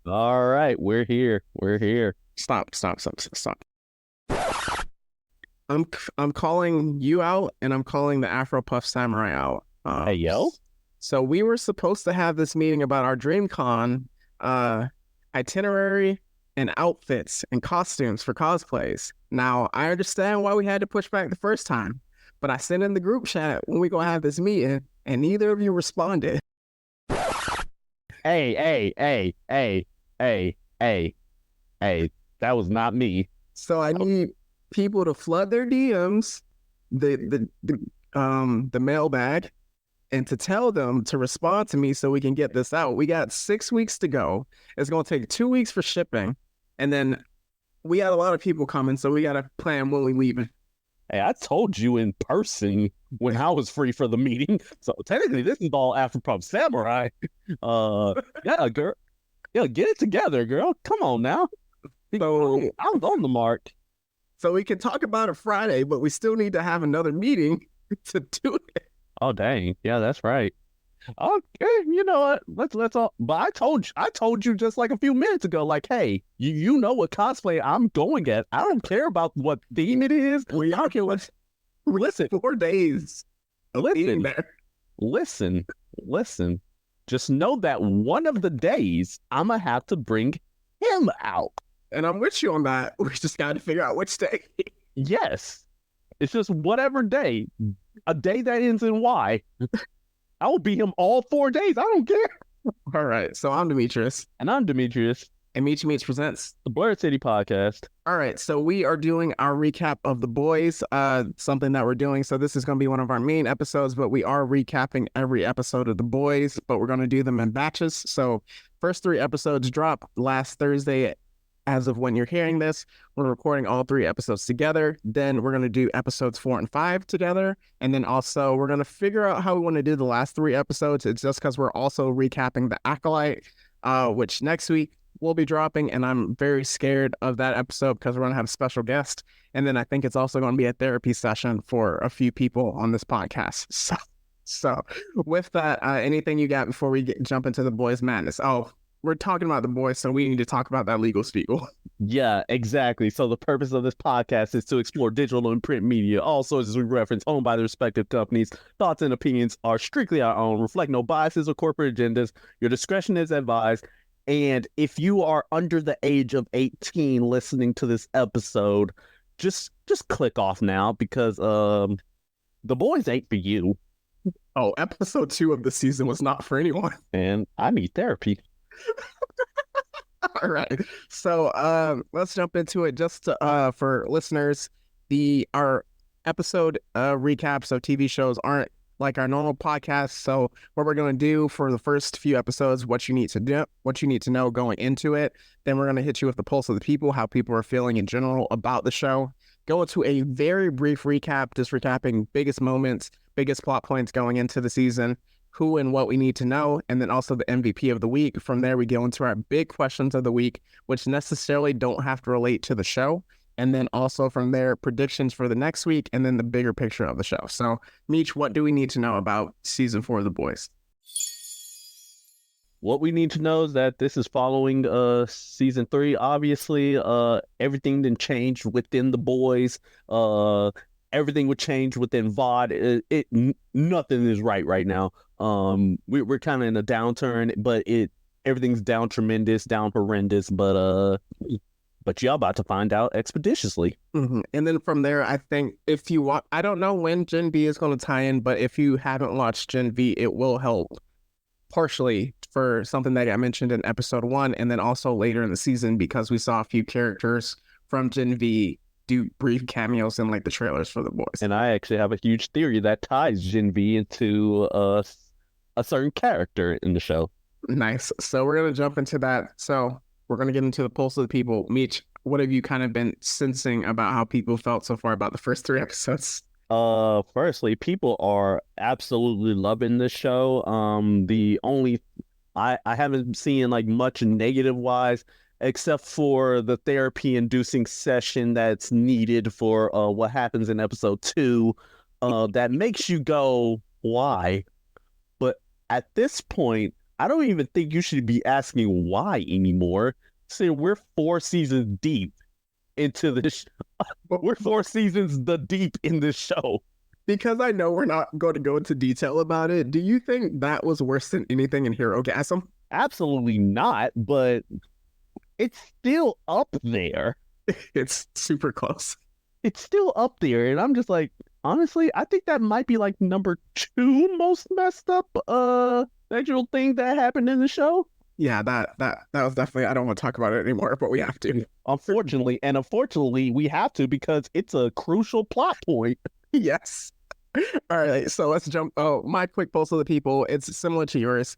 All right, we're here. We're here. Stop. I'm calling you out, and I'm calling the Afro Puff Samurai out. Hey, yo. So we were supposed to have this meeting about our DreamCon uh itinerary and outfits and costumes for cosplays. Now, I understand why we had to push back the first time, but I sent in the group chat when we gonna have this meeting, and neither of you responded. Hey. That was not me. So I need people to flood their DMs, the mailbag, and to tell them to respond to me so we can get this out. We got 6 weeks to go. It's gonna take 2 weeks for shipping, and then we got a lot of people coming, so we gotta plan when we leaving. Hey, I told you in person when I was free for the meeting. So technically, this is all Afro Puff Samurai. Yeah, girl. Yeah, get it together, girl. Come on now. So I was on the mark. so we can talk about it Friday, but we still need to have another meeting to do it. Oh, dang. Yeah, that's right. Okay, you know what? Let's all. But I told you just like a few minutes ago. Like, hey, you know what cosplay I'm going at. I don't care about what theme it is. We I don't care what. Listen, 4 days of being listen, there. listen, listen. Just know that one of the days I'm gonna have to bring him out. And I'm with you on that. We just got to figure out which day. Yes, it's just whatever day, a day that ends in Y. I will be him all 4 days. I don't care. All right. So I'm Demetrius, And I'm Demetrius, and Meet Meets presents. the Blur City Podcast. All right. So we are doing our recap of The Boys, something that we're doing. So this is going to be one of our main episodes, but we are recapping every episode of The Boys, but we're going to do them in batches. So first 3 episodes drop last Thursday. As of when you're hearing this, we're recording all 3 episodes together. Then we're going to do episodes 4 and 5 together. And then also we're going to figure out how we want to do the last 3 episodes. It's just because we're also recapping The Acolyte, which next week we'll be dropping. And I'm very scared of that episode because we're going to have a special guest. And then I think it's also going to be a therapy session for a few people on this podcast. So with that, anything you got before we jump into The Boys Madness? Oh, we're talking about The Boys, so we need to talk about that legal spiel. Yeah, exactly. So the purpose of this podcast is to explore digital and print media, all sources we reference owned by the respective companies. Thoughts and opinions are strictly our own, reflect no biases or corporate agendas. Your discretion is advised. And if you are under the age of 18 listening to this episode, just click off now because the boys ain't for you. Oh, episode 2 of the season was not for anyone. And I need therapy. All right. So let's jump into it. Just for listeners, our episode recaps of TV shows aren't like our normal podcast. So what we're gonna do for the first few episodes, what you need to know going into it. Then we're gonna hit you with the pulse of the people, how people are feeling in general about the show. Go into a very brief recap, just recapping biggest moments, biggest plot points going into the season, who and what we need to know, and then also the MVP of the week. From there, we go into our big questions of the week, which necessarily don't have to relate to the show. And then also from there, predictions for the next week, and then the bigger picture of the show. So, Meech, what do we need to know about season 4 of The Boys? What we need to know is that this is following season 3. Obviously, everything didn't change within the boys. Everything would change within VOD. Nothing is right now. We're kind of in a downturn, but everything's down tremendous, down horrendous. But y'all about to find out expeditiously. Mm-hmm. And then from there, I think if you want, I don't know when Gen V is going to tie in, but if you haven't watched Gen V, it will help partially for something that I mentioned in episode 1, and then also later in the season because we saw a few characters from Gen V do brief cameos in like the trailers for The Boys. And I actually have a huge theory that ties Gen V into a certain character in the show. Nice. So we're gonna jump into that. So we're gonna get into the pulse of the people. Meech, what have you kind of been sensing about how people felt so far about the first 3 episodes? Firstly, people are absolutely loving this show. The only I haven't seen like much negative wise, except for the therapy inducing session that's needed for what happens in episode 2. That makes you go, why? But at this point, I don't even think you should be asking why anymore. See, we're 4 seasons deep into this. We're 4 seasons deep in this show. Because I know we're not going to go into detail about it, do you think that was worse than anything in Herogasm? Absolutely not, but it's still up there. It's super close. It's still up there, and I'm just like, honestly, I think that might be like number 2 most messed up sexual thing that happened in the show. Yeah, that was definitely. I don't want to talk about it anymore, but we have to. Unfortunately, we have to because it's a crucial plot point. Yes. All right, so let's jump. Oh, my quick pulse of the people. It's similar to yours.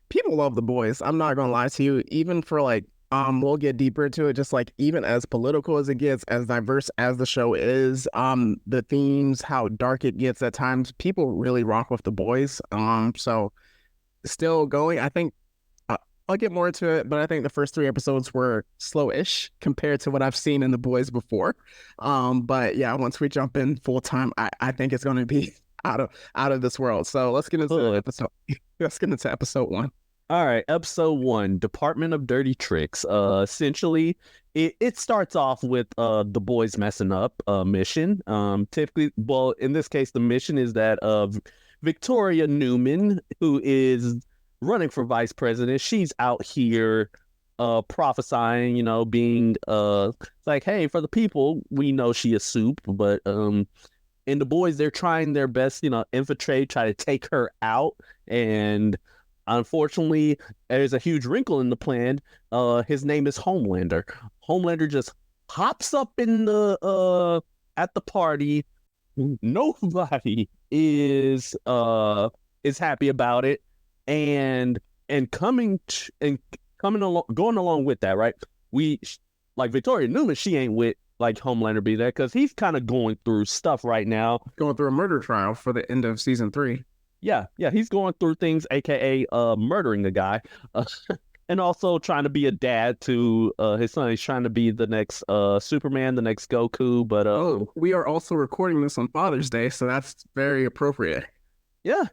People love the boys. I'm not gonna lie to you. Even for like, we'll get deeper into it. Just like even as political as it gets, as diverse as the show is, the themes, how dark it gets at times, people really rock with the boys. So still going. I think I'll get more into it, but I think the first 3 episodes were slow-ish compared to what I've seen in the boys before. But yeah, once we jump in full time, I think it's going to be out of this world. So let's get into episode. Let's get into episode 1. All right, episode 1, Department of Dirty Tricks. Essentially, it starts off with the boys messing up mission. Typically, well, in this case, the mission is that of Victoria Newman, who is running for vice president. She's out here prophesying, being like, hey, for the people, we know she is soup, but and the boys, they're trying their best, infiltrate, try to take her out, and unfortunately, there's a huge wrinkle in the plan. His name is Homelander. Homelander just hops up in the at the party. Nobody is happy about it, and going along with that, right? We like Victoria Newman. She ain't with like Homelander be there because he's kind of going through stuff right now. Going through a murder trial for the end of season 3. Yeah, he's going through things, aka murdering a guy, and also trying to be a dad to his son. He's trying to be the next Superman, the next Goku. But we are also recording this on Father's Day, so that's very appropriate. Yeah,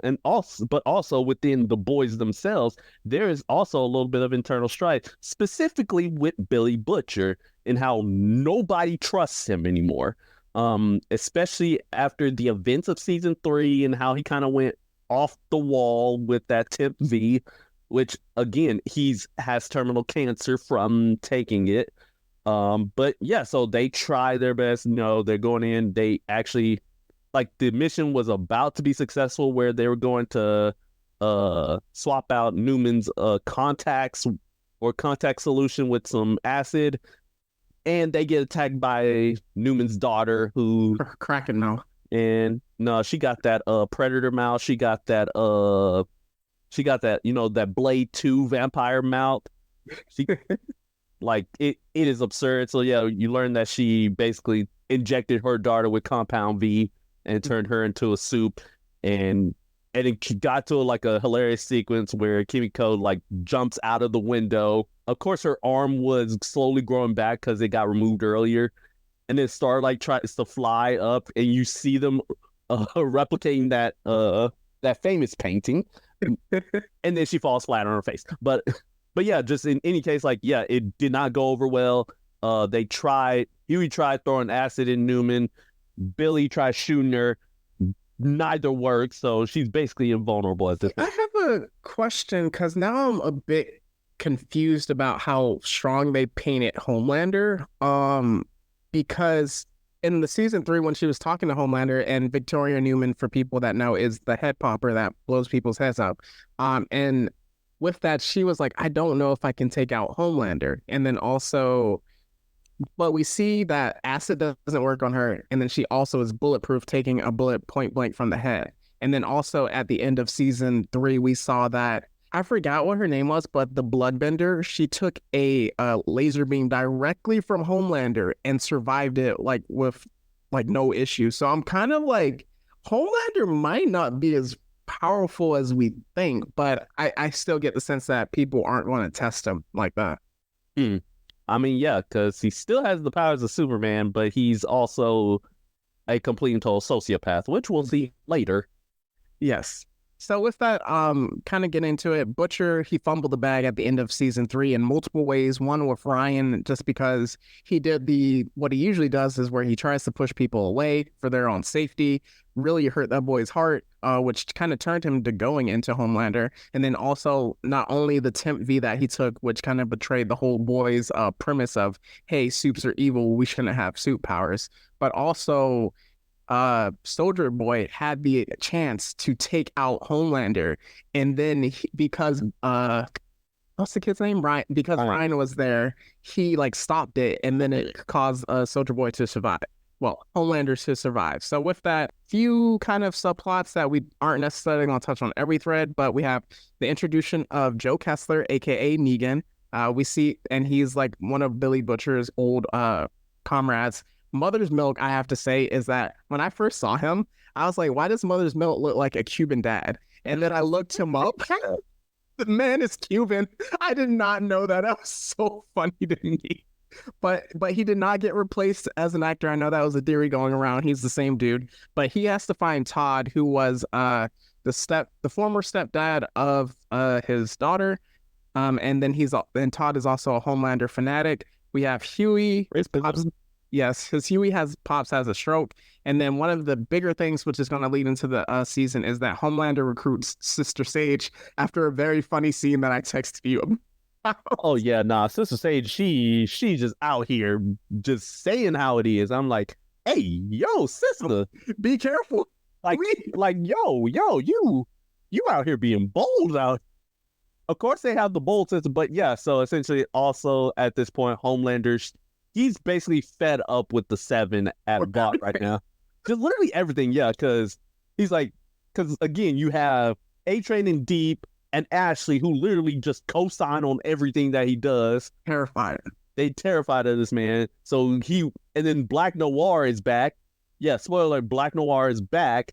and also within the boys themselves, there is also a little bit of internal strife, specifically with Billy Butcher and how nobody trusts him anymore. Especially after the events of season 3 and how he kind of went off the wall with that Temp V, which again, has terminal cancer from taking it. But yeah, so they try their best. They're going in. They actually, like, the mission was about to be successful where they were going to swap out Newman's contacts or contact solution with some acid. And they get attacked by Newman's daughter, who Kraken mouth. And no, she got that predator mouth. She got that that Blade 2 vampire mouth. She like it is absurd. So yeah, you learn that she basically injected her daughter with Compound V and turned her into a soup, and it got to like a hilarious sequence where Kimiko like jumps out of the window. Of course, her arm was slowly growing back because it got removed earlier. And then Starlight tries to fly up, and you see them replicating that famous painting. And then she falls flat on her face. But yeah, just in any case, like, yeah, it did not go over well. Huey tried throwing acid in Newman. Billy tried shooting her. Neither worked, so she's basically invulnerable at this point. I have a question because now I'm a bit confused about how strong they painted Homelander. Because in the season 3, when she was talking to Homelander, and Victoria Newman, for people that know, is the head popper that blows people's heads up. And with that, she was like, I don't know if I can take out Homelander. And then also, but we see that acid doesn't work on her. And then she also is bulletproof, taking a bullet point blank from the head. And then also at the end of season 3, we saw that, I forgot what her name was, but the Bloodbender, she took a laser beam directly from Homelander and survived it like with like no issue. So I'm kind of like, Homelander might not be as powerful as we think, but I still get the sense that people aren't going to test him like that. I mean, yeah, because he still has the powers of Superman, but he's also a complete and total sociopath, which we'll see later. Yes. So with that, kind of get into it. Butcher, he fumbled the bag at the end of season 3 in multiple ways. One with Ryan, just because he did what he usually does is where he tries to push people away for their own safety. Really hurt that boy's heart, which kind of turned him to going into Homelander. And then also not only the temp V that he took, which kind of betrayed the whole boy's premise of, hey, supes are evil, we shouldn't have suit powers, but also Soldier Boy had the chance to take out Homelander, and then because what's the kid's name? Ryan. Because Ryan was there, he like stopped it, and then it caused Soldier Boy to survive. Well, Homelander to survive. So with that, few kind of subplots that we aren't necessarily going to touch on every thread, but we have the introduction of Joe Kessler, aka Negan. We see, and he's like one of Billy Butcher's old comrades. Mother's Milk, I have to say, is that when I first saw him, I was like, why does Mother's Milk look like a Cuban dad? And then I looked him up. The man is Cuban. I did not know that. That was so funny to me. But he did not get replaced as an actor. I know that was a theory going around. He's the same dude. But he has to find Todd, who was the former stepdad of his daughter. And then Todd is also a Homelander fanatic. We have Huey. Yes, because Huey Pops has a stroke. And then one of the bigger things, which is going to lead into the season, is that Homelander recruits Sister Sage after a very funny scene that I texted you. Oh yeah, nah, Sister Sage, she just out here just saying how it is. I'm like, hey, yo, sister, be careful. Like yo, you out here being bold out. Of course they have the bold sister, but yeah, so essentially also at this point, Homelander, he's basically fed up with the 7 at Vought right now. Just literally everything, yeah, because again, you have A-Train and Deep and Ashley, who literally just co-sign on everything that he does. Terrified. They terrified of this man. So and then Black Noir is back. Yeah, spoiler alert, Black Noir is back,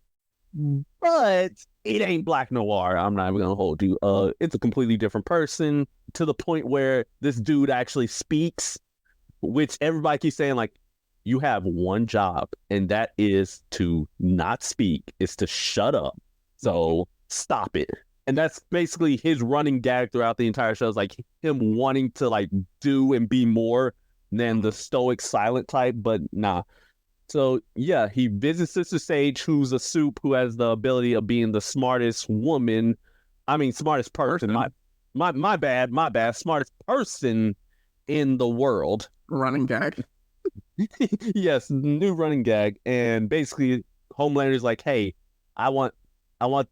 but it ain't Black Noir. I'm not even gonna hold you. It's a completely different person, to the point where this dude actually speaks, which everybody keeps saying, like, you have one job, and that is to not speak. It's to shut up. So stop it. And that's basically his running gag throughout the entire show. Is like him wanting to like do and be more than the stoic silent type, but nah. So yeah, he visits Sister Sage, who's a soup who has the ability of being the smartest woman. I mean, smartest person. My bad. Smartest person in the world. Running gag. Yes, new running gag. And basically Homelander's like, hey, I want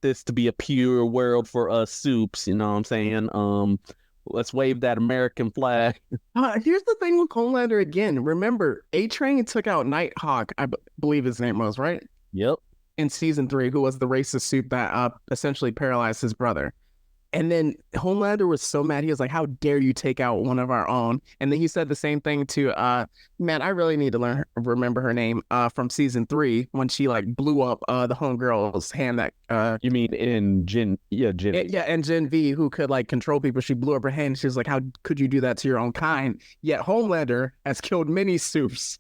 this to be a pure world for us soups, you know what I'm saying? Let's wave that American flag. Here's the thing with Homelander again. Remember, A-Train took out Nighthawk, I believe his name was, right? Yep. In season 3, who was the racist soup that essentially paralyzed his brother. And then Homelander was so mad. He was like, how dare you take out one of our own? And then he said the same thing to, man, I really need to remember her name from season 3 when she like blew up the homegirl's hand that... You mean in Gen... Yeah, Gen V. Yeah, and Gen V, who could like control people. She blew up her hand. She was like, how could you do that to your own kind? Yet Homelander has killed many soups.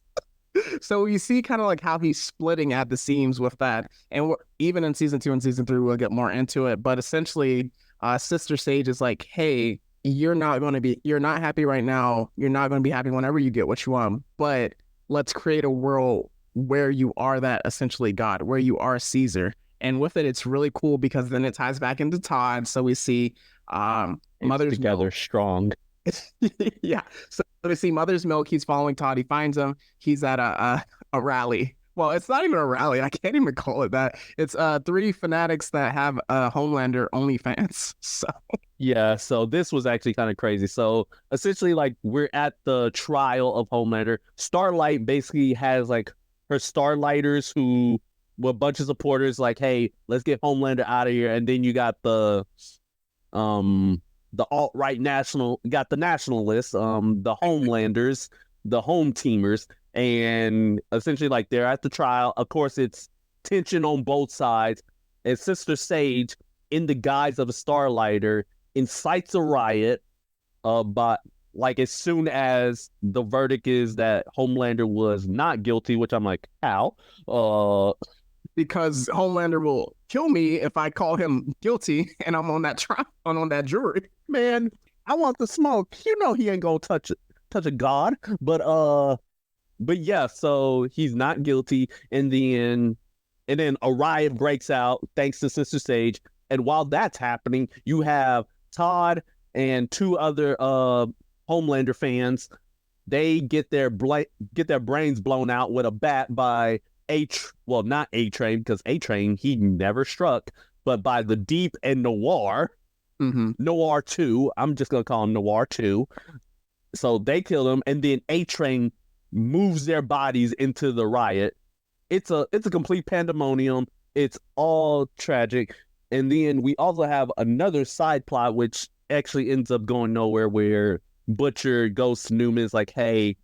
So you see kind of like how he's splitting at the seams with that. And even in season 2 and season 3, we'll get more into it. But essentially... Sister Sage is like, hey, you're not happy right now. You're not going to be happy whenever you get what you want. But let's create a world where you are that essentially God, where you are Caesar. And with it, it's really cool because then it ties back into Todd. So we see Mother's together Milk. Strong. Yeah. So we see Mother's Milk. He's following Todd. He finds him. He's at a rally. Well, it's not even a rally. I can't even call it that. It's 3 fanatics that have Homelander OnlyFans. So yeah, so this was actually kind of crazy. So essentially, like, we're at the trial of Homelander. Starlight basically has like her Starlighters who were a bunch of supporters, like, hey, let's get Homelander out of here. And then you got the alt-right got the nationalists, the Homelanders, the home teamers. And essentially, like, they're at the trial. Of course, it's tension on both sides. And Sister Sage, in the guise of a Starlighter, incites a riot. But like, as soon as the verdict is that Homelander was not guilty, which I'm like, how? because Homelander will kill me if I call him guilty and I'm on that trial, on that jury. Man, I want the smoke. You know he ain't gonna touch a god. But yeah, so he's not guilty in the end. And then a riot breaks out thanks to Sister Sage. And while that's happening, you have Todd and two other Homelander fans. They get their brains blown out with a bat by not A-Train, because A-Train, he never struck, but by the Deep and Noir. Noir 2. I'm just gonna call him Noir 2. So they kill him, and then A-Train moves their bodies into the riot. It's a complete pandemonium. It's all tragic. And then we also have another side plot, which actually ends up going nowhere, where Butcher goes to Newman, is like, hey,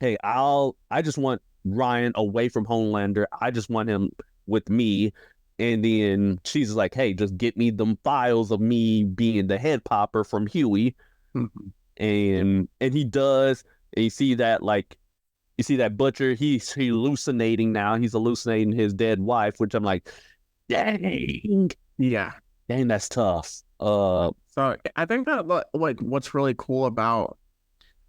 I just want Ryan away from Homelander. I just want him with me. And then she's like, hey, just get me them files of me being the head popper from Huey. And he does. And you see that Butcher, he's hallucinating now. He's hallucinating his dead wife, which I'm like, dang. Yeah. Dang, that's tough. So I think that what's really cool about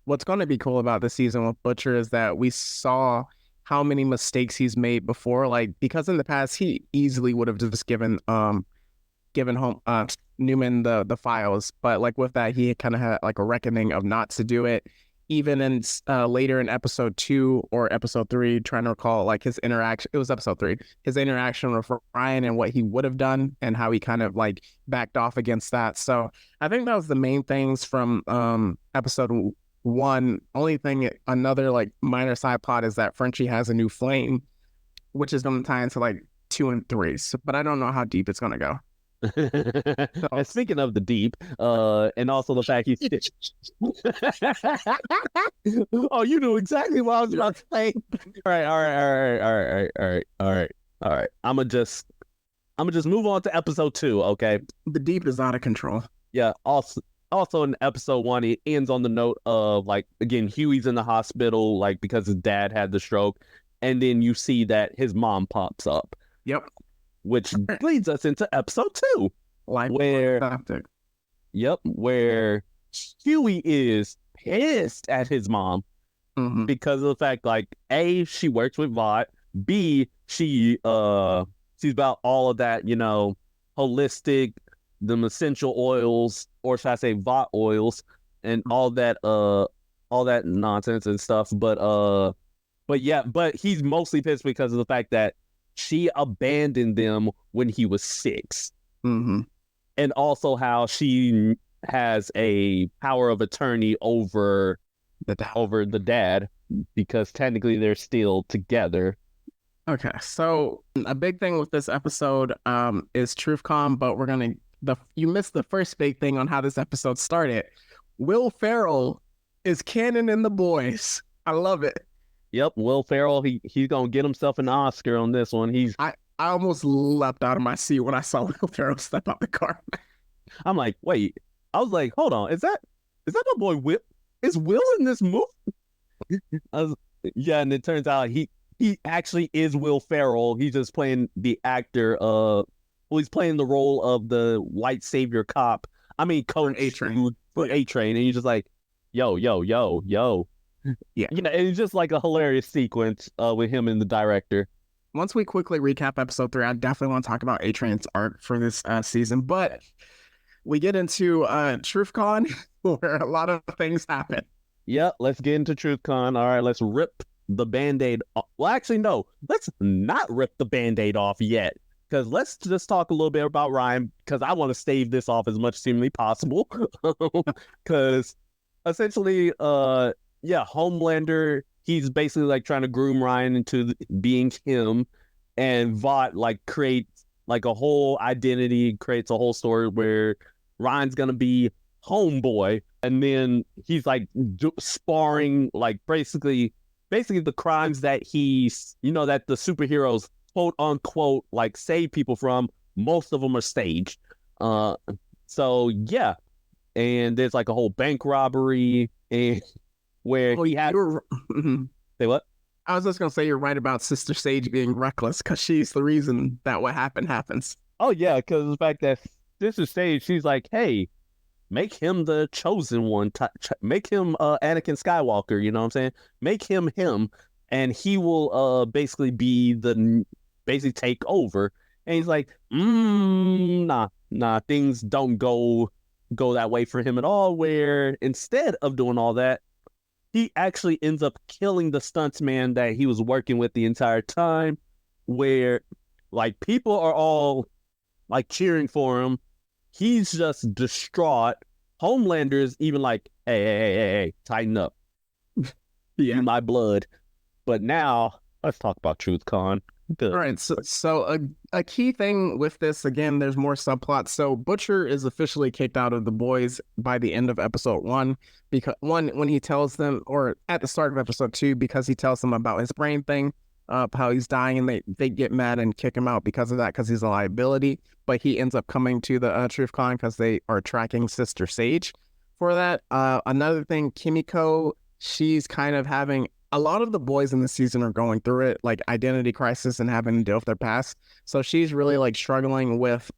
what's going to be cool about this season with Butcher is that we saw how many mistakes he's made before. Like, because in the past he easily would have just given Newman the files, but like with that he kind of had like a reckoning of not to do it. Even in later in episode 2 or episode 3, trying to recall like his interaction. It was episode 3. His interaction with Ryan and what he would have done and how he kind of like backed off against that. So I think that was the main things from episode 1. Only thing, another like minor side plot is that Frenchie has a new flame, which is going to tie into like 2 and 3. So, but I don't know how deep it's going to go. And speaking of the Deep, and also the fact he's oh, you knew exactly what I was about to say. All right. I'ma just move on to episode 2, okay? The Deep is out of control. Yeah. Also in episode 1, it ends on the note of like, again, Huey's in the hospital, like because his dad had the stroke, and then you see that his mom pops up. Yep. Which leads us into episode 2, where Huey is pissed at his mom because of the fact, like, A, she works with Vought, B, she's about all of that, holistic, the essential oils, or should I say Vought oils, and all that nonsense and stuff. But he's mostly pissed because of the fact that she abandoned them when he was 6. And also how she has a power of attorney over the dad, because technically they're still together. Okay, so a big thing with this episode is TruthCon, but you missed the first big thing on how this episode started. Will Ferrell is canon in The Boys. I love it. Yep, Will Ferrell, he's gonna get himself an Oscar on this one. I almost leapt out of my seat when I saw Will Ferrell step out the car. I'm like, wait. I was like, hold on, is that my boy Will? Is Will in this movie? Yeah, and it turns out he actually is Will Ferrell. He's just playing the actor he's playing the role of the white savior cop. I mean, coach for A-Train, and he's just like, yo. Yeah, and it's just like a hilarious sequence with him and the director. Once we quickly recap episode 3, I definitely want to talk about A-Train's arc for this season, but we get into TruthCon where a lot of things happen. Yeah, let's get into TruthCon. All right, let's rip the Band-Aid off. Well, actually, no, let's not rip the Band-Aid off yet, because let's just talk a little bit about Ryan, because I want to stave this off as much as seemingly possible. Because essentially, Homelander, he's basically like trying to groom Ryan into being him, and Vought like creates like a whole identity, creates a whole story where Ryan's gonna be homeboy, and then he's like sparring like basically the crimes that that the superheroes quote unquote like save people from. Most of them are staged. So yeah, and there's like a whole bank robbery and where he had say what? I was just gonna say you're right about Sister Sage being reckless because she's the reason that what happened happens. Oh yeah, because the fact that Sister Sage, she's like, hey, make him the chosen one. Make him Anakin Skywalker. You know what I'm saying? Make him, and he will basically be basically take over. And he's like, nah, things don't go that way for him at all. Where instead of doing all that, he actually ends up killing the stuntsman that he was working with the entire time. Where like people are all like cheering for him. He's just distraught. Homelander's even like, hey, tighten up. Yeah. My blood. But now, let's talk about TruthCon. All right, so a key thing with this, again, there's more subplots. So Butcher is officially kicked out of the boys by the end of episode 1, because when he tells them, or at the start of episode 2, because he tells them about his brain thing, how he's dying, and they get mad and kick him out because of that, because he's a liability. But he ends up coming to the TruthCon because they are tracking Sister Sage for that. Another thing, Kimiko, she's kind of having, a lot of the boys in the season are going through it, like identity crisis and having to deal with their past. So she's really like struggling with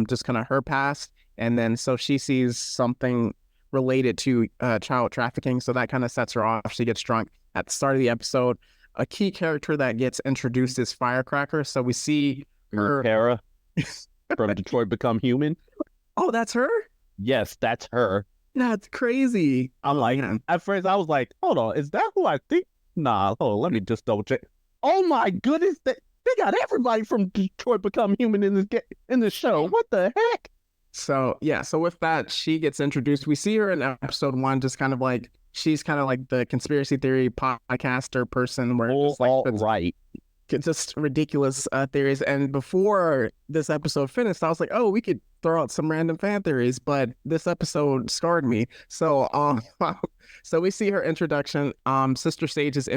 just kind of her past. And then so she sees something related to child trafficking. So that kind of sets her off. She gets drunk at the start of the episode. A key character that gets introduced is Firecracker. So we see her. Kara from Detroit Become Human. Oh, that's her? Yes, that's her. That's crazy. I'm like, at first I was like, hold on, is that who I think? Nah, hold on, let me just double check. Oh my goodness, they got everybody from Detroit Become Human in this show. What the heck? So yeah, so with that, she gets introduced. We see her in episode 1, just kind of like, she's kind of like the conspiracy theory podcaster person, where it's like right, just ridiculous theories. And before this episode finished, I was like, oh, we could throw out some random fan theories, but this episode scarred me. So so we see her introduction. Sister Sage is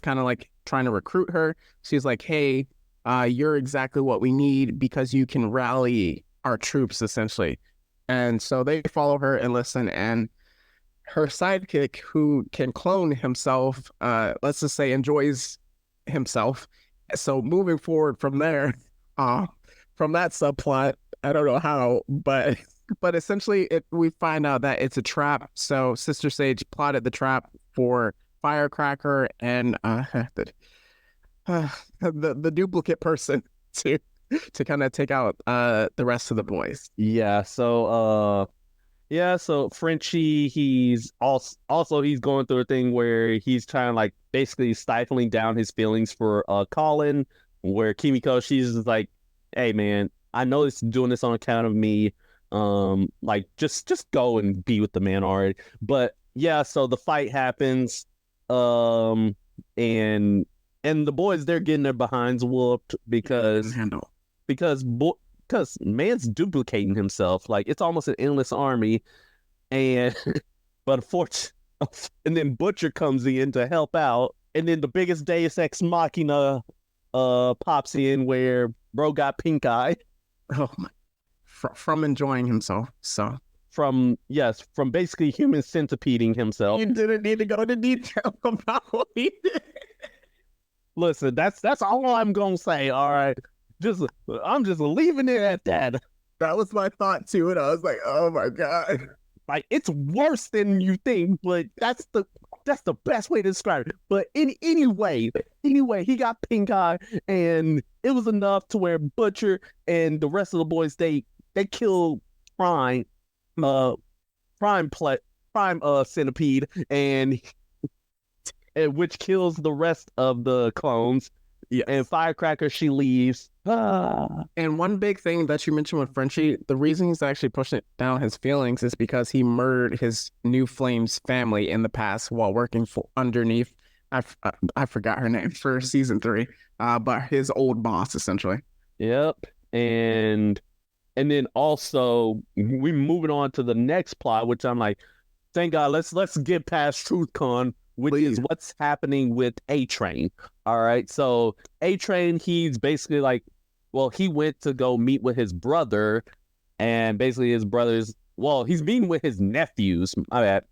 kind of like trying to recruit her. She's like, hey, you're exactly what we need because you can rally our troops, essentially. And so they follow her and listen, and her sidekick, who can clone himself, let's just say enjoys himself. So moving forward from there, from that subplot, I don't know how, but essentially we find out that it's a trap. So Sister Sage plotted the trap for Firecracker and the duplicate person to kind of take out the rest of the boys. Yeah, so Frenchie, he's also he's going through a thing where he's trying like basically stifling down his feelings for Colin, where Kimiko, she's just like, hey man, I know it's doing this on account of me. Like just go and be with the man already. But yeah, so the fight happens. And the boys, they're getting their behinds whooped because man's duplicating himself. Like it's almost an endless army. And but and then Butcher comes in to help out, and then the biggest Deus Ex Machina pops in where bro got pink eye. Oh my! From enjoying himself. So from basically human centipeding himself. You didn't need to go into detail about what he did. Listen, that's all I'm gonna say. All right, I'm just leaving it at that. That was my thought too, and I was like, oh my god. Like it's worse than you think, but that's the best way to describe it. But anyway, he got pink eye, and it was enough to where Butcher and the rest of the boys they killed Prime Centipede, and which kills the rest of the clones. Yeah, and Firecracker, she leaves. And one big thing that you mentioned with Frenchie, the reason he's actually pushing down his feelings is because he murdered his New Flames family in the past while working underneath. I forgot her name for season 3, but his old boss essentially. Yep, and then also we moving on to the next plot, which I'm like, thank God, let's get past TruthCon, which is what's happening with A-Train. All right, so A-Train, he's basically like, well, he went to go meet with his brother, and basically his brother's, well, he's meeting with his nephews. My bad.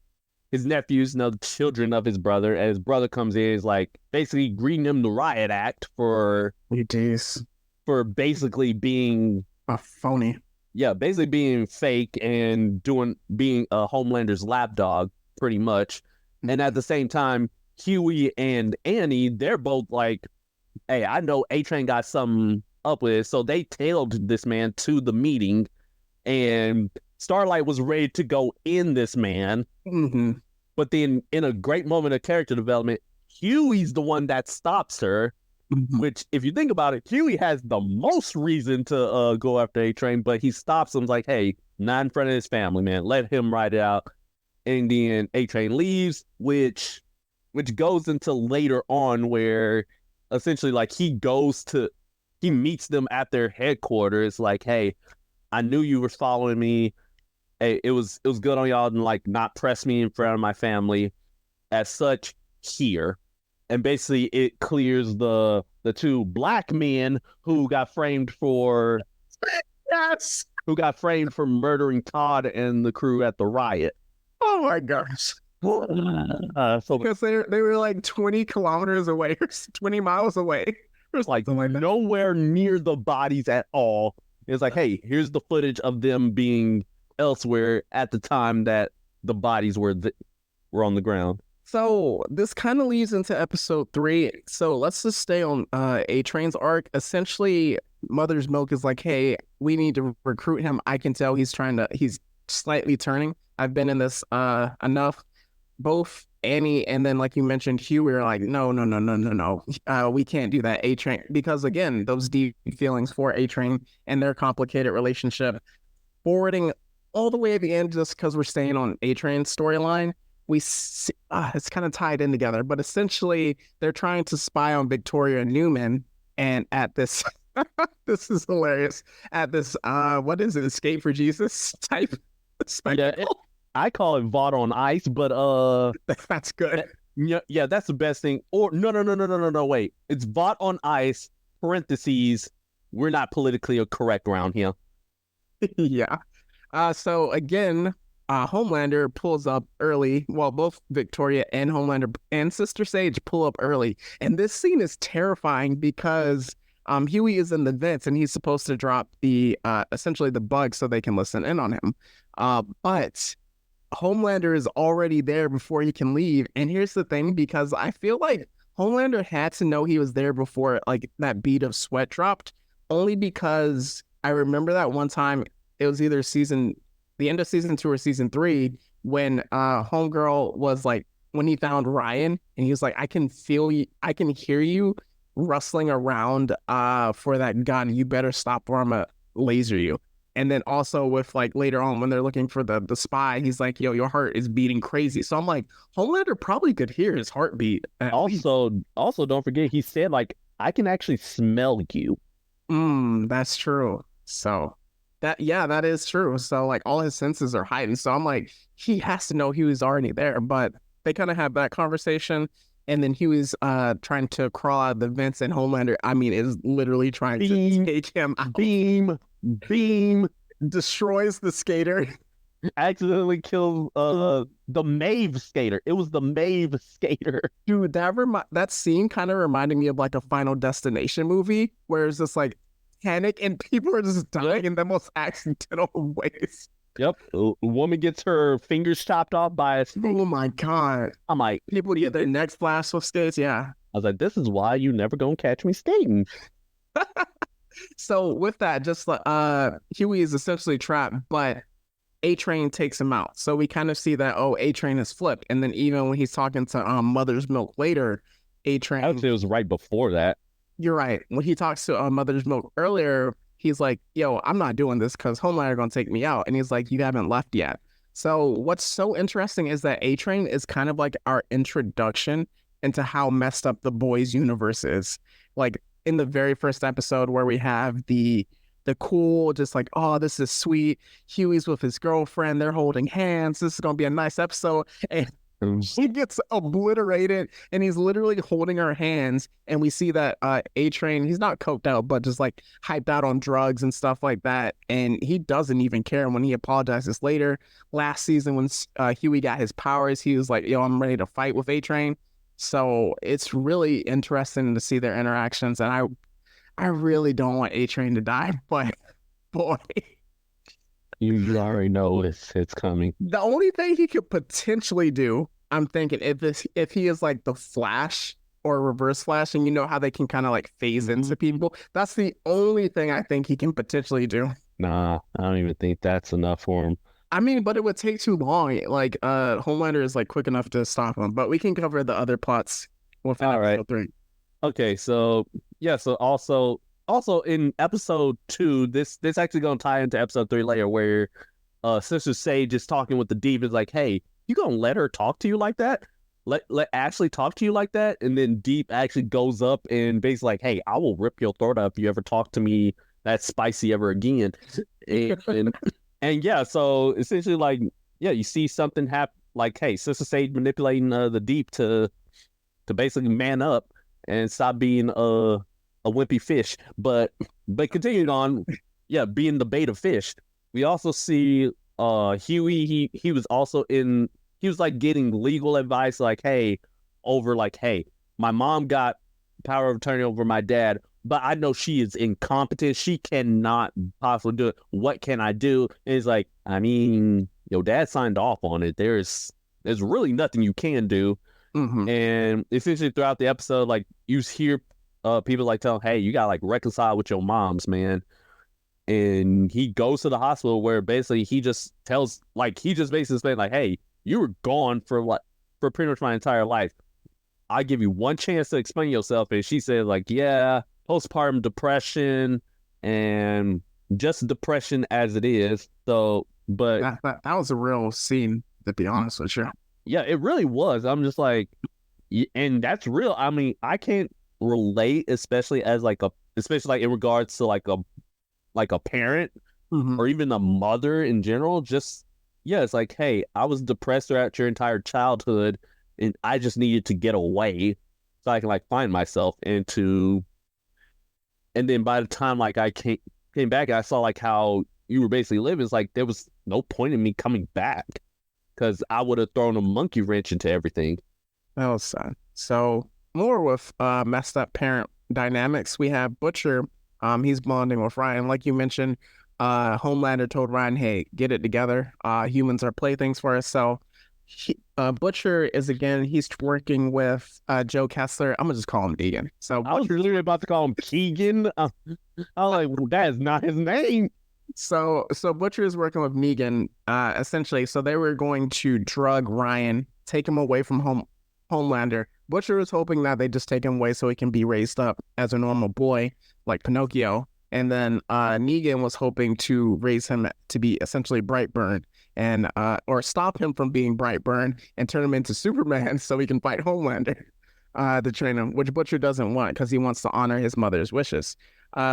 his nephews, the children of his brother, and his brother comes in, is like basically greeting him the riot act for Jeez. basically being A phony. basically being fake and being a Homelander's lapdog, pretty much. And at the same time, Huey and Annie, they're both like, hey, I know A-Train got something up with it. So they tailed this man to the meeting, and Starlight was ready to go in this man. Mm-hmm. But then in a great moment of character development, Huey's the one that stops her, which, if you think about it, Huey has the most reason to go after A-Train, but he stops him like, hey, not in front of his family, man. Let him ride it out. And then A-Train leaves, which goes into later on where essentially like he meets them at their headquarters like, hey, I knew you were following me. Hey, it was good on y'all to like not press me in front of my family as such here. And basically it clears the two black men who got framed for Yes. who got framed for murdering Todd and the crew at the riot. Oh my gosh. So Because they were like 20 kilometers away, or 20 miles away. there's like nowhere near the bodies at all. It's like, hey, here's the footage of them being elsewhere at the time that the bodies were on the ground. So this kind of leads into episode 3. So let's just stay on A-Train's arc. Essentially, Mother's Milk is like, hey, we need to recruit him. I can tell he's slightly turning. I've been in this enough. Both Annie and then, like you mentioned, Huey are like, no. We can't do that, A-Train. Because again, those deep feelings for A-Train and their complicated relationship. Forwarding all the way at the end, just because we're staying on A-Train's storyline, we see, it's kind of tied in together, but essentially they're trying to spy on Victoria Newman, and at this, this is hilarious, at this, what is it, Escape for Jesus type spectacle? I call it Vought on Ice, but that's good. Yeah, that's the best thing. Or no, wait, it's Vought on Ice, parentheses, we're not politically correct around here. Yeah. So again, Homelander pulls up early. Well, both Victoria and Homelander and Sister Sage pull up early. And this scene is terrifying because Huey is in the vents and he's supposed to drop the essentially the bug so they can listen in on him. But Homelander is already there before he can leave. And here's the thing, because I feel like Homelander had to know he was there before like that bead of sweat dropped, only because I remember that one time, it was either the end of season 2 or season 3, when Homegirl was like, when he found Ryan and he was like, I can feel you, I can hear you rustling around for that gun. You better stop or I'm gonna laser you. And then also with like later on when they're looking for the spy, he's like, yo, your heart is beating crazy. So I'm like, Homelander probably could hear his heartbeat. Also don't forget, he said like, I can actually smell you. That's true. So that is true. So like all his senses are heightened. So I'm like, he has to know he was already there. But they kind of have that conversation, and then he was trying to crawl out of the vents, and Homelander, I mean, is literally trying to take him out. Beam Destroys the skater. Accidentally kills the Maeve skater. It was the Maeve skater. Dude, that scene kind of reminded me of like a Final Destination movie where it's just like panic and people are just dying in the most accidental ways. Yep. A woman gets her fingers chopped off by a snake. Oh my god. I'm like, people get their necks flashed with skates. Yeah. I was like, this is why you never gonna catch me skating. So with that, just Huey is essentially trapped, but A-Train takes him out. So we kind of see that, A-Train is flipped. And then even when he's talking to Mother's Milk later, A-Train... I would say it was right before that. You're right. When he talks to Mother's Milk earlier, he's like, yo, I'm not doing this because Homelander going to take me out. And he's like, you haven't left yet. So what's so interesting is that A-Train is kind of like our introduction into how messed up the boys universe is. Like in the very first episode where we have the cool, just like, oh, this is sweet. Huey's with his girlfriend. They're holding hands. This is going to be a nice episode. And He gets obliterated, and he's literally holding her hands. And we see that A-Train, he's not coked out, but just like hyped out on drugs and stuff like that. And he doesn't even care. And when he apologizes later, last season when Huey got his powers, he was like, yo, I'm ready to fight with A-Train. So it's really interesting to see their interactions. And I really don't want A-Train to die, but boy. You already know it's coming. The only thing he could potentially do, I'm thinking, if he is like the Flash or Reverse Flash, and you know how they can kind of like phase into people, that's the only thing I think he can potentially do. Nah, I don't even think that's enough for him. I mean, but it would take too long. Like, Homelander is like quick enough to stop him, but we can cover the other plots with episode 3. Okay, so yeah, so also in episode 2, this actually gonna tie into episode 3 later, where Sister Sage is talking with the demons, like, hey, you gonna let her talk to you like that? Let Ashley talk to you like that? And then Deep actually goes up and basically like, hey, I will rip your throat up if you ever talk to me that spicy ever again. And yeah, so essentially, like, yeah, you see something happen, like, hey, Sister Sage manipulating the Deep to basically man up and stop being a wimpy fish. But continued on, yeah, being the beta fish. We also see Huey. He was also he was like getting legal advice, like, hey, my mom got power of attorney over my dad, but I know she is incompetent. She cannot possibly do it. What can I do? And he's like, I mean, your dad signed off on it. There's really nothing you can do. Mm-hmm. And essentially throughout the episode, like, you hear people like tell him, hey, you gotta like reconcile with your moms, man. And he goes to the hospital where basically he just basically saying like, hey, you were gone for pretty much my entire life. I give you one chance to explain yourself. And she said, like, yeah, postpartum depression and just depression as it is. So, but that was a real scene, to be honest with you. Yeah, it really was. I'm just like, and that's real. I mean, I can't relate, especially in regards to like a parent Mm-hmm. or even a mother in general. Just, yeah, it's like, hey, I was depressed throughout your entire childhood, and I just needed to get away so I can like find myself and then by the time like I came back, I saw like how you were basically living. It's like there was no point in me coming back because I would have thrown a monkey wrench into everything. That was sad. So more with messed up parent dynamics, we have Butcher. He's bonding with Ryan, like you mentioned. Homelander told Ryan, hey, get it together. Humans are playthings for us. So Butcher is, again, he's working with Joe Kessler. I'm gonna just call him Negan. So I was literally about to call him Keegan. I was like, well, that is not his name. So Butcher is working with Negan, essentially. So they were going to drug Ryan, take him away from Homelander. Butcher was hoping that they just take him away so he can be raised up as a normal boy, like Pinocchio. And then Negan was hoping to raise him to be essentially Brightburn, and or stop him from being Brightburn and turn him into Superman so he can fight Homelander to train him, which Butcher doesn't want because he wants to honor his mother's wishes.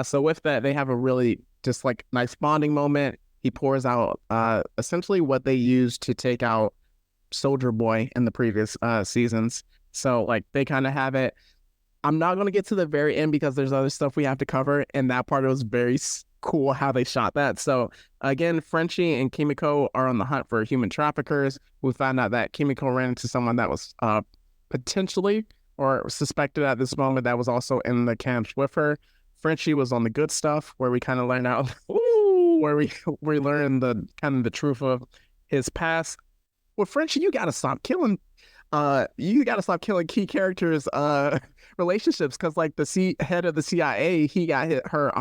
So with that, they have a really just like nice bonding moment. He pours out essentially what they used to take out Soldier Boy in the previous seasons. So like they kind of have it. I'm not going to get to the very end because there's other stuff we have to cover, and that part was very cool how they shot that. So again, Frenchie and Kimiko are on the hunt for human traffickers. We found out that Kimiko ran into someone that was potentially or suspected at this moment that was also in the camps with her. Frenchie was on the good stuff, where we kind of learn out, where we learn the kind of the truth of his past. Well, Frenchie, you got to stop killing. You got to stop killing key characters' relationships, because like the head of the CIA, he got her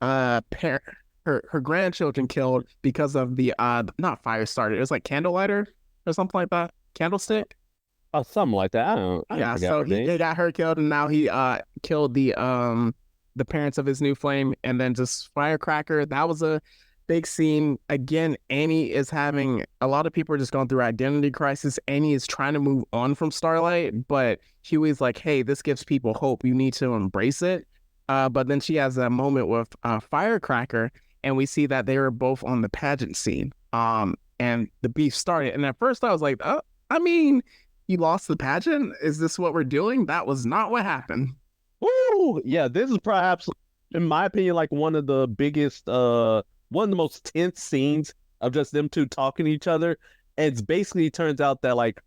her grandchildren killed because of the not fire starter. It was like candlelighter or something like that. Candlestick. Oh, something like that. Yeah. So he got her killed, and now he killed the parents of his new flame, and then just Firecracker. That was a big scene. Again, Annie is having, a lot of people are just going through identity crisis. Annie is trying to move on from Starlight, but Huey's like, hey, this gives people hope. You need to embrace it. But then she has a moment with Firecracker, and we see that they were both on the pageant scene. And the beef started. And at first I was like, oh, I mean, you lost the pageant. Is this what we're doing? That was not what happened. Woo! Yeah, this is perhaps, in my opinion, like one of the biggest, one of the most tense scenes of just them two talking to each other. And it's basically turns out that like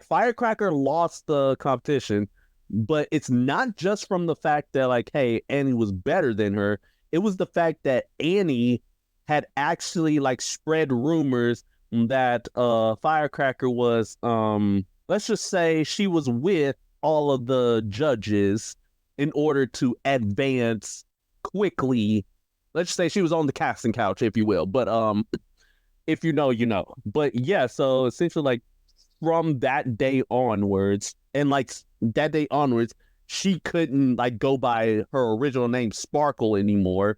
Firecracker lost the competition, but it's not just from the fact that like, hey, Annie was better than her. It was the fact that Annie had actually like spread rumors that Firecracker was let's just say she was with all of the judges in order to advance quickly. Let's just say she was on the casting couch, if you will. But if you know, you know. But yeah, so essentially like from that day onwards, and like that day onwards, she couldn't like go by her original name Sparkle anymore.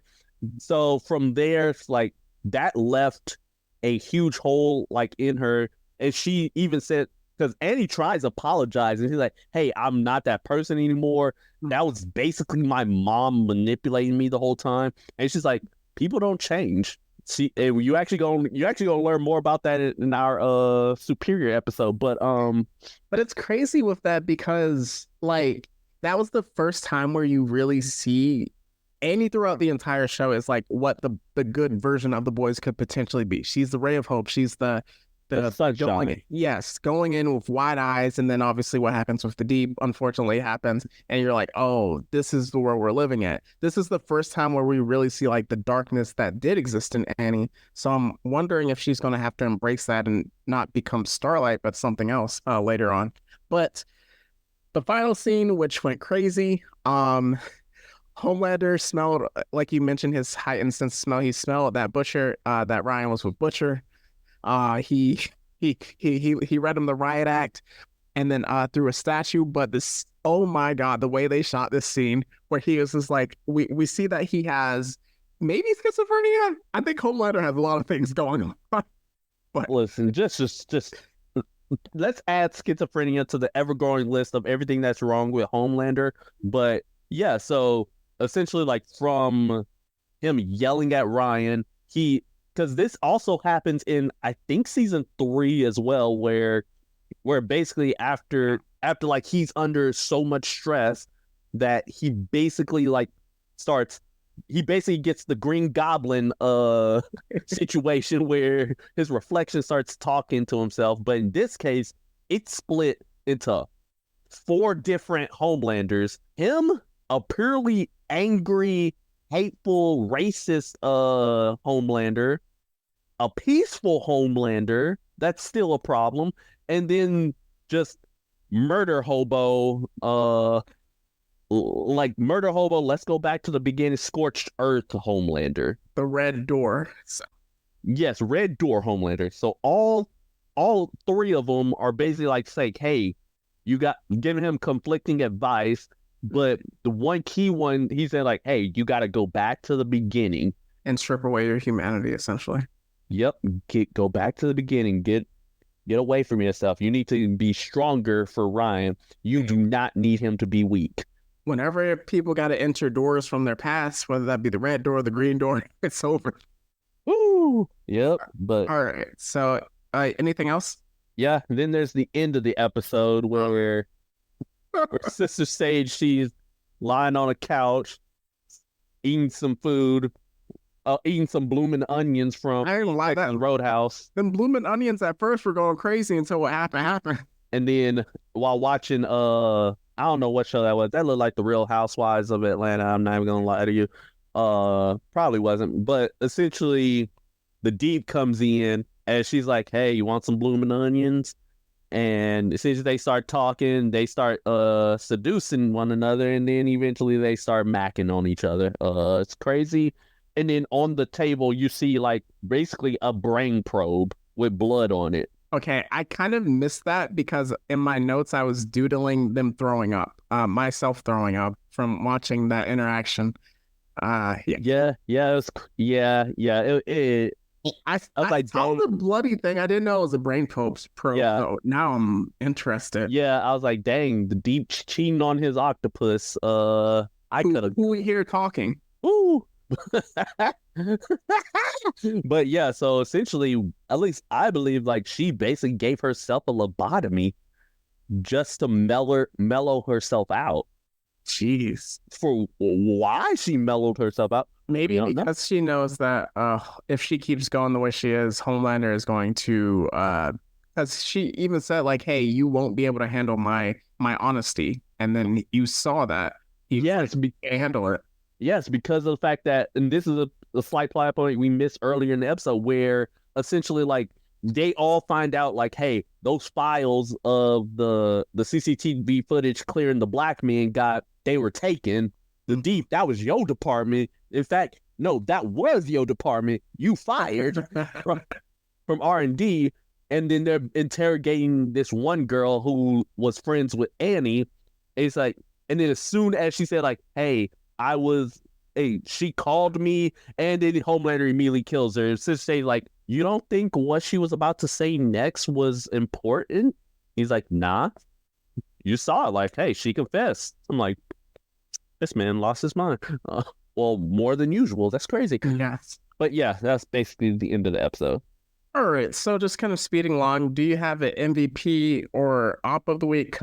So from there, it's like that left a huge hole like in her. And she even said, because Annie tries to apologize and she's like, hey, I'm not that person anymore. That was basically my mom manipulating me the whole time. And she's like, people don't change. See, you actually gonna learn more about that in our Superior episode. But it's crazy with that because like that was the first time where you really see Annie throughout the entire show is like what the good version of the boys could potentially be. She's the ray of hope. She's the sunshine. Going in with wide eyes, and then obviously what happens with the deep unfortunately happens, and you're like, oh, this is the world we're living at. This is the first time where we really see like the darkness that did exist in Annie. So I'm wondering if she's going to have to embrace that and not become Starlight, but something else later on. But the final scene, which went crazy, Homelander smelled, like you mentioned, his heightened sense of smell. He smelled that Butcher, that Ryan was with Butcher. He read him the riot act, and then threw a statue. But this, oh my god, the way they shot this scene where he was just like, we see that he has maybe schizophrenia. I think Homelander has a lot of things going on. But listen, just let's add schizophrenia to the ever-growing list of everything that's wrong with Homelander. But yeah, so essentially, like from him yelling at Ryan, because this also happens in I think season 3 as well, where basically after like he's under so much stress that he basically gets the Green Goblin situation where his reflection starts talking to himself. But in this case, it's split into 4 different Homelanders. Him, a purely angry, hateful, racist Homelander, a peaceful Homelander that's still a problem, and then just murder hobo, let's go back to the beginning, scorched earth Homelander, the Red Door. Yes, Red Door Homelander. So all 3 of them are basically like saying, hey, you got giving him conflicting advice. But the one key one, he said like, hey, you got to go back to the beginning and strip away your humanity, essentially. Yep, go back to the beginning. Get away from yourself. You need to be stronger for Ryan. You do not need him to be weak. Whenever people got to enter doors from their past, whether that be the Red Door or the Green Door, it's over. Woo! Yep. But all right. So, anything else? Yeah. And then there's the end of the episode where Sister Sage, she's lying on a couch, eating some food, eating some blooming onions from I didn't like that Roadhouse. Them blooming onions at first were going crazy until what happened. And then while watching, I don't know what show that was. That looked like the Real Housewives of Atlanta. I'm not even gonna lie to you. Probably wasn't, but essentially, the Deep comes in and she's like, "Hey, you want some blooming onions?" And as soon as they start talking, they start seducing one another, and then eventually they start macking on each other. It's crazy. And then on the table, you see like basically a brain probe with blood on it. Okay, I kind of missed that because in my notes I was doodling them throwing up, myself throwing up from watching that interaction. Yeah. I saw the bloody thing. I didn't know it was a brain probe. Yeah. So now I'm interested. Yeah, I was like, dang, the Deep cheating on his octopus. I could have. Who we hear talking? Ooh, But yeah, so essentially, at least I believe like she basically gave herself a lobotomy just to mellow herself out. Jeez. For why she mellowed herself out, Maybe you don't know. because she knows that if she keeps going the way she is, Homelander is going to because she even said like, "Hey, you won't be able to handle my honesty," and then you saw that he Yes, can't handle it. yes, because of the fact that, and this is a slight plot point we missed earlier in the episode, where essentially like they all find out like, hey, those files of the CCTV footage clearing the black man they were taken. The deep, that was your department. In fact, no, that was your department. You fired from R&D, and then they're interrogating this one girl who was friends with Annie. It's like, and then as soon as she said like, hey, she called me, and then Homelander immediately kills her. Since they like, you don't think what she was about to say next was important? He's like, nah, you saw it. Like, hey, she confessed. I'm like, this man lost his mind. Well, more than usual. That's crazy. Yes. But yeah, that's basically the end of the episode. All right. So just kind of speeding along. Do you have an MVP or op of the week?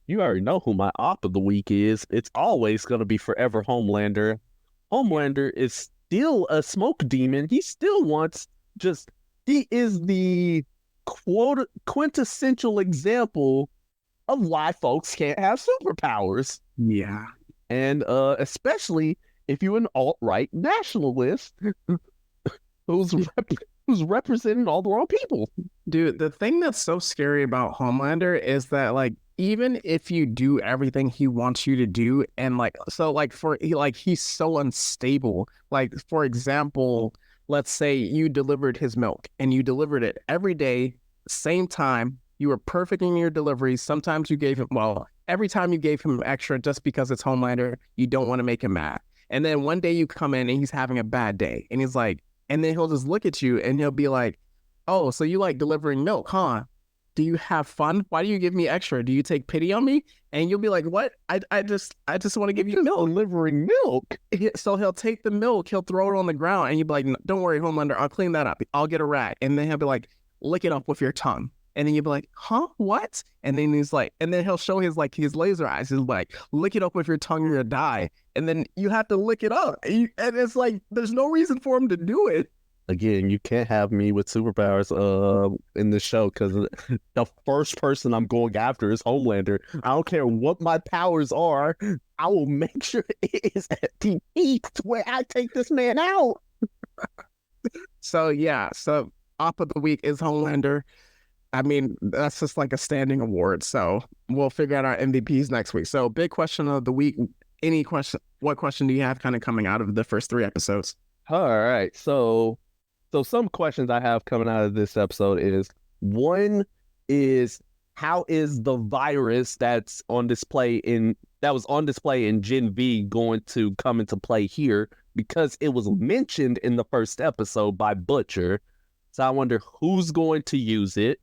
You already know who my op of the week is. It's always going to be forever Homelander. Homelander is still a smoke demon. He still wants he is the quintessential example of why folks can't have superpowers. Yeah. And especially if you're an alt-right nationalist who's representing all the wrong people. Dude, the thing that's so scary about Homelander is that like even if you do everything he wants you to do and like so like he's so unstable. Like for example, let's say you delivered his milk and you delivered it every day, same time, you were perfect in your deliveries. Sometimes you gave him every time you gave him extra just because it's Homelander, you don't want to make him mad. And then one day you come in and he's having a bad day and he's like, and then he'll just look at you and he'll be like, oh, so you like delivering milk, huh? Do you have fun? Why do you give me extra? Do you take pity on me? And you'll be like, what? I just want to give you milk. Delivering milk. So he'll take the milk, he'll throw it on the ground, and you'll be like, don't worry, Homelander, I'll clean that up. I'll get a rag. And then he'll be like, lick it up with your tongue. And then you'll be like, huh? What? And then he's like, and then he'll show his laser eyes. He's like, lick it up with your tongue or you'll die. And then you have to lick it up. And it's like, there's no reason for him to do it. Again, you can't have me with superpowers in the show because the first person I'm going after is Homelander. I don't care what my powers are. I will make sure it is at the peak where I take this man out. So yeah, so op of the week is Homelander. I mean, that's just like a standing award. So we'll figure out our MVPs next week. So big question of the week. What question do you have kind of coming out of the first 3 episodes? All right. So some questions I have coming out of this episode is, one is, how is the virus that was on display in Gen V going to come into play here? Because it was mentioned in the first episode by Butcher. So I wonder who's going to use it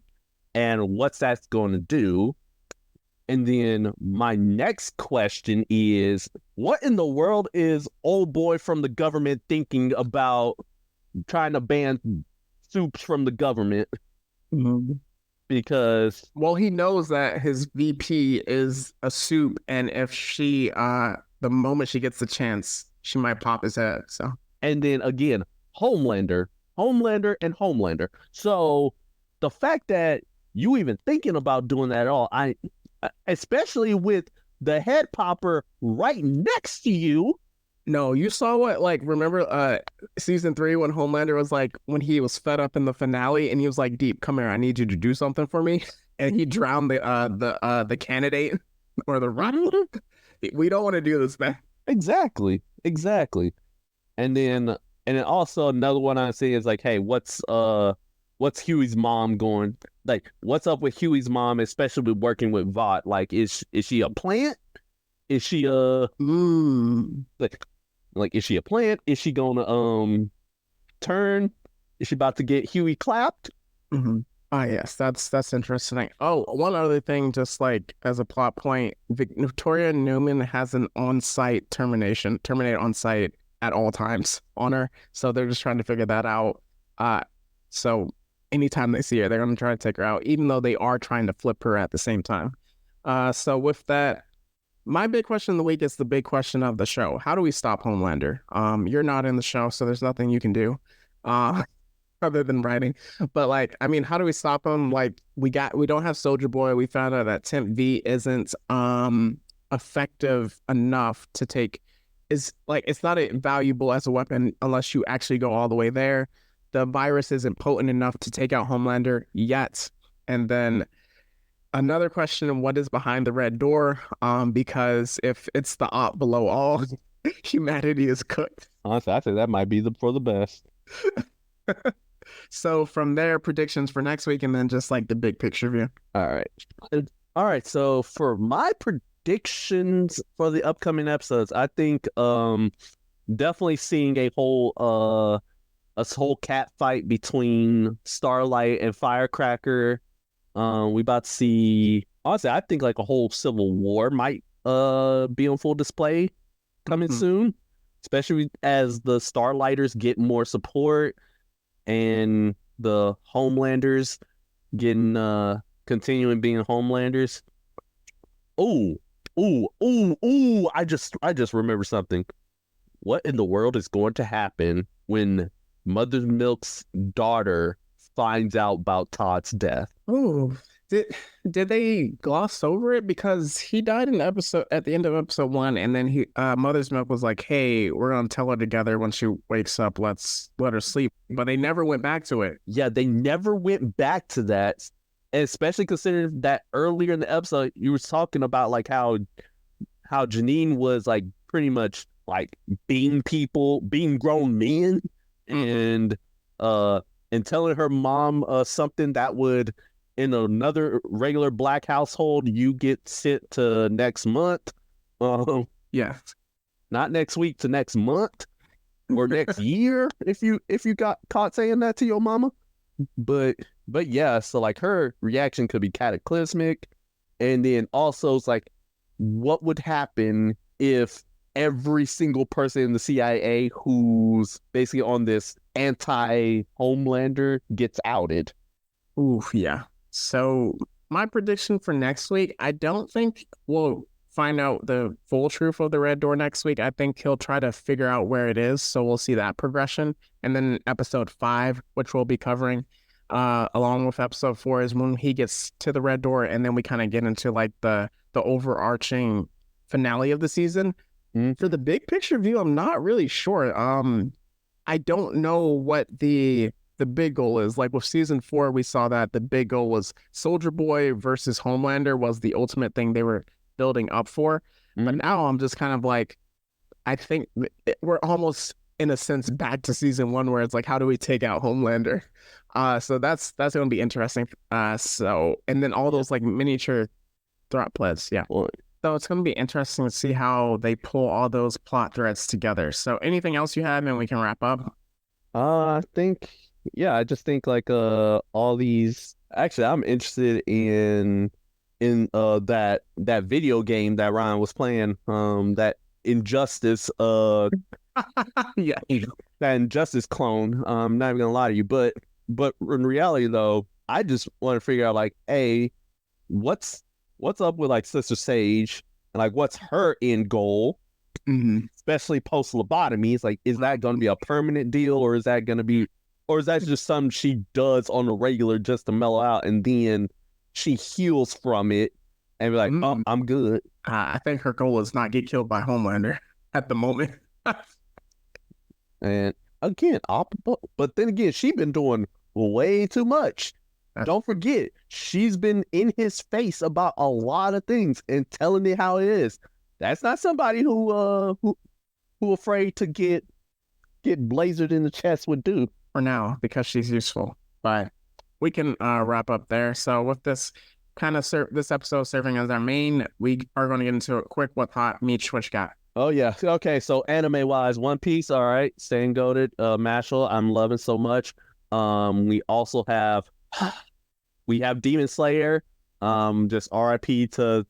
and what's that going to do. And then my next question is, what in the world is old boy from the government thinking about trying to ban soups from the government? Mm-hmm. Because he knows that his VP is a soup, and if she the moment she gets the chance, she might pop his head. So, and then again, Homelander. So the fact that you even thinking about doing that at all, especially with the head popper right next to you. No, you saw what, like, remember season 3 when Homelander was like, when he was fed up in the finale and he was like, Deep, come here, I need you to do something for me. And he drowned the candidate or the runner. We don't want to do this, man. Exactly. And then also another one I see is like, hey, what's Huey's mom going? Like, what's up with Huey's mom, especially with working with Vought? Like, is she a plant? Is she like is she a plant? Is she gonna turn? Is she about to get Huey clapped? Mm-hmm. Ah, yes, that's interesting. Oh, one other thing, just like as a plot point, Victoria Newman has an on-site terminate on site at all times on her. So they're just trying to figure that out. So anytime they see her, they're gonna try to take her out, even though they are trying to flip her at the same time. So with that, my big question of the week is the big question of the show. How do we stop Homelander? You're not in the show, so there's nothing you can do. Other than writing. But like, I mean, how do we stop him? Like, we don't have Soldier Boy. We found out that Temp V isn't effective enough to take, is like, it's not valuable as a weapon unless you actually go all the way there. The virus isn't potent enough to take out Homelander yet. And then another question, what is behind the red door? Because if it's the op below all, humanity is cooked. Honestly, I say that might be for the best. So from there, predictions for next week, and then just like the big picture view. All right. So for my predictions for the upcoming episodes, I think definitely seeing a whole cat fight between Starlight and Firecracker. We about to see, honestly, I think like a whole civil war might be on full display coming soon, especially as the Starlighters get more support and the Homelanders getting continuing being Homelanders. Oh, I just remembered something. What in the world is going to happen when Mother Milk's daughter finds out about Todd's death? Oh, did they gloss over it? Because he died in the episode at the end of episode 1, and then he Mother's Milk was like, "Hey, we're gonna tell her together when she wakes up. Let's let her sleep." But they never went back to it. Yeah, they never went back to that, and especially considering that earlier in the episode you were talking about like how Janine was like pretty much like being grown men, and telling her mom something that would, in another regular Black household, you get sent to next month. Yeah, not next week, to next month or next year if you got caught saying that to your mama. But yeah, so like her reaction could be cataclysmic. And then also it's like, what would happen if every single person in the CIA who's basically on this anti-Homelander gets outed? Ooh, yeah. So my prediction for next week, I don't think we'll find out the full truth of the red door next week. I think he'll try to figure out where it is, so we'll see that progression. And then episode 5, which we'll be covering along with episode 4, is when he gets to the red door, and then we kind of get into like the overarching finale of the season. For the big picture view, I'm not really sure. I don't know what the big goal is. Like with season 4, we saw that the big goal was Soldier Boy versus Homelander was the ultimate thing they were building up for. But now I'm just kind of like, I think we're almost in a sense back to season 1, where it's like, how do we take out Homelander? So that's going to be interesting. So, and then all those like miniature threat plays. Yeah. So it's going to be interesting to see how they pull all those plot threads together. So anything else you have, and we can wrap up? I just think like all these, actually I'm interested in that video game that Ryan was playing, that Injustice Yeah, that Injustice clone. I'm not even gonna lie to you, but in reality though, I just want to figure out like, what's up with like Sister Sage, and like what's her end goal, especially post lobotomy. It's like, is that going to be a permanent deal, or is that just something she does on a regular just to mellow out, and then she heals from it and be like, oh, I'm good? I think her goal is not get killed by Homelander at the moment. And again, but then again, she's been doing way too much. Don't forget, she's been in his face about a lot of things and telling it how it is. That's not somebody who afraid to get blazered in the chest would do. For now, because she's useful. But we can wrap up there. So with this kind of this episode serving as our main, we are going to get into a quick what hot. Meech, what you got? Oh yeah, okay. So anime wise, One Piece, all right, staying goated. Mashal, I'm loving so much. We also have we have Demon Slayer. Just R.I.P. to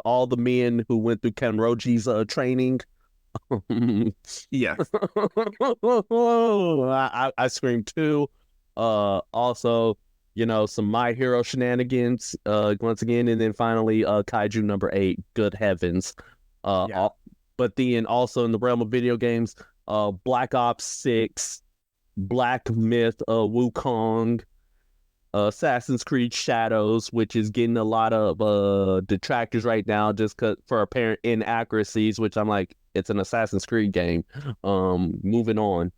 all the men who went through Kenroji's training. Yeah. I screamed too. Also, some My Hero shenanigans once again, and then finally Kaiju number 8, Good Heavens. Yeah. But then also in the realm of video games, Black Ops 6, Black Myth, Wukong, Assassin's Creed Shadows, which is getting a lot of detractors right now just for apparent inaccuracies, which I'm like, it's an Assassin's Creed game. Moving on.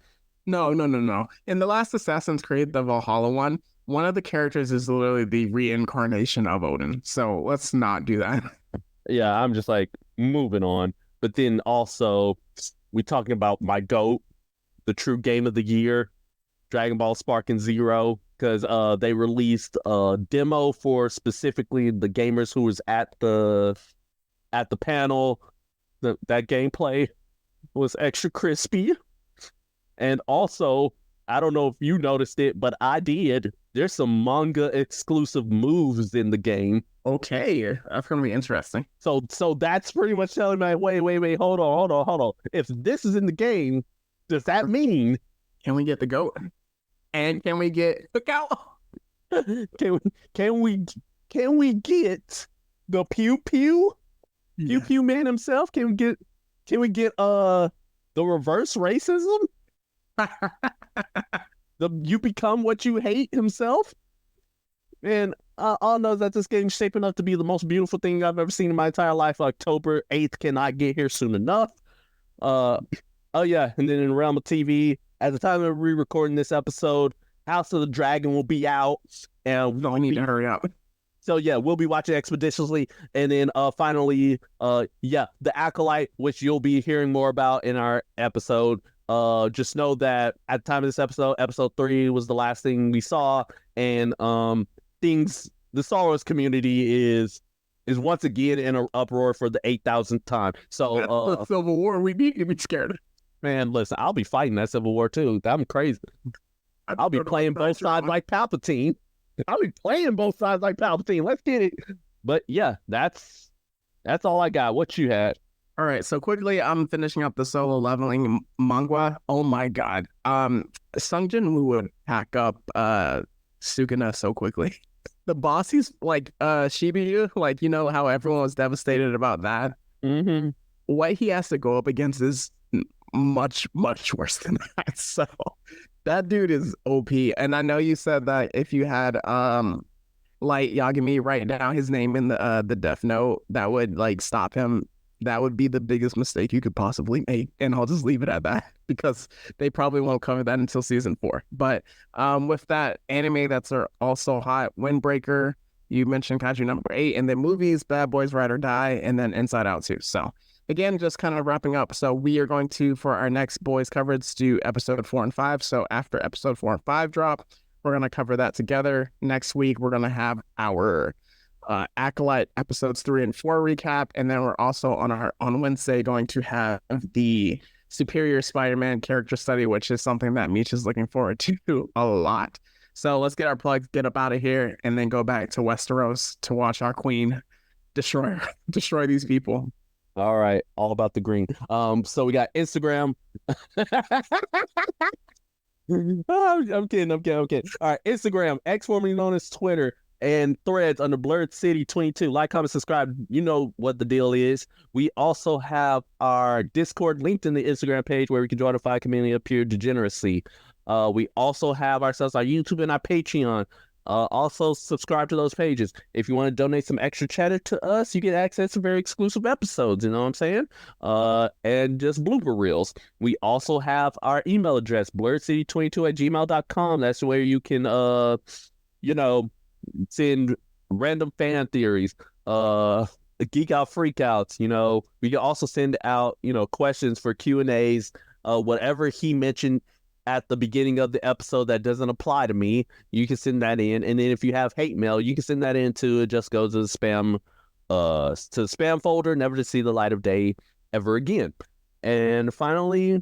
No. In the last Assassin's Creed, the Valhalla one of the characters is literally the reincarnation of Odin. So let's not do that. Yeah, I'm just like, moving on. But then also, we talking about my GOAT, the true game of the year, Dragon Ball Sparking Zero, because they released a demo for specifically the gamers who was at the panel. That gameplay was extra crispy. And also, I don't know if you noticed it, but I did. There's some manga exclusive moves in the game. Okay, that's gonna be interesting. So that's pretty much telling me, wait, hold on. If this is in the game, does that mean Can we get the goat? And can we get Cookout? can we get the Pew Pew? Pew Pew Man himself? Can we get the reverse racism? The you become what you hate himself? And all know that this game's shaping up to be the most beautiful thing I've ever seen in my entire life. October 8th cannot get here soon enough. Oh yeah, and then in the realm of TV, at the time of re-recording this episode, House of the Dragon will be out, and No, I need to hurry up. so yeah, we'll be watching expeditiously, and then finally, The Acolyte, which you'll be hearing more about in our episode. Just know that at the time of this episode 3 was the last thing we saw, and the Star Wars community is once again in an uproar for the 8,000th time. So the Civil War, we need to be scared. man, listen, I'll be fighting that Civil War too. I'm crazy. I'll be playing both sides like Palpatine. Let's get it. But yeah, that's all I got. What you had? All right, so quickly, I'm finishing up the Solo Leveling manga. Oh my god, Sung Jin Woo would pack up Sukuna so quickly. The boss, he's like Shibuya, like how everyone was devastated about that. Mm-hmm. What he has to go up against is much worse than that. So that dude is OP. And I know you said that if you had Light Yagami write down his name in the Death Note, that would like stop him. That would be the biggest mistake you could possibly make. And I'll just leave it at that because they probably won't cover that until season 4. But with that anime that's also hot, Windbreaker, you mentioned Kaiju number 8, and then movies, Bad Boys Ride or Die, and then Inside Out 2. So again, just kind of wrapping up. So we are going to, for our next boys coverage, do episode 4 and 5. So after episode 4 and 5 drop, we're going to cover that together. Next week, we're going to have our Acolyte episodes 3 and 4 recap, and then we're also on Wednesday going to have the Superior Spider-Man character study, which is something that Meech is looking forward to a lot. So let's get our plugs, get up out of here, and then go back to Westeros to watch our queen destroy these people. All right, all about the green. So we got Instagram. I'm kidding. All right, Instagram, X formerly known as Twitter, and Threads under Blurred City 22. Like, comment, subscribe. You know what the deal is. We also have our Discord linked in the Instagram page where we can join the fight community of pure degeneracy. We also have ourselves our YouTube and our Patreon. Also subscribe to those pages. If you want to donate some extra cheddar to us, you get access to very exclusive episodes, you know what I'm saying? And just blooper reels. We also have our email address, blurredcity22@gmail.com. That's where you can send random fan theories, geek out freakouts. We can also send out questions for Q&As, whatever he mentioned at the beginning of the episode that doesn't apply to me, you can send that in. And then if you have hate mail, you can send that in too. It just goes to the spam folder, never to see the light of day ever again. And finally,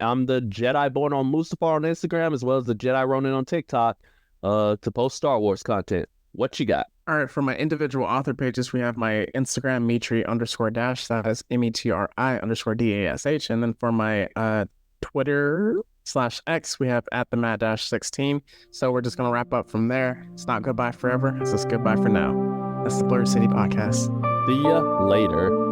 I'm the Jedi Born on Mustafar on Instagram, as well as the Jedi Ronin on TikTok, to post Star Wars content. What you got? All right, for my individual author pages, we have my Instagram, Mitri_Dash. That is METRI_DASH. And then for my Twitter/X, we have at the Matt-16. So we're just going to wrap up from there. It's not goodbye forever. It's just goodbye for now. That's the Blerd City Podcast. See ya later.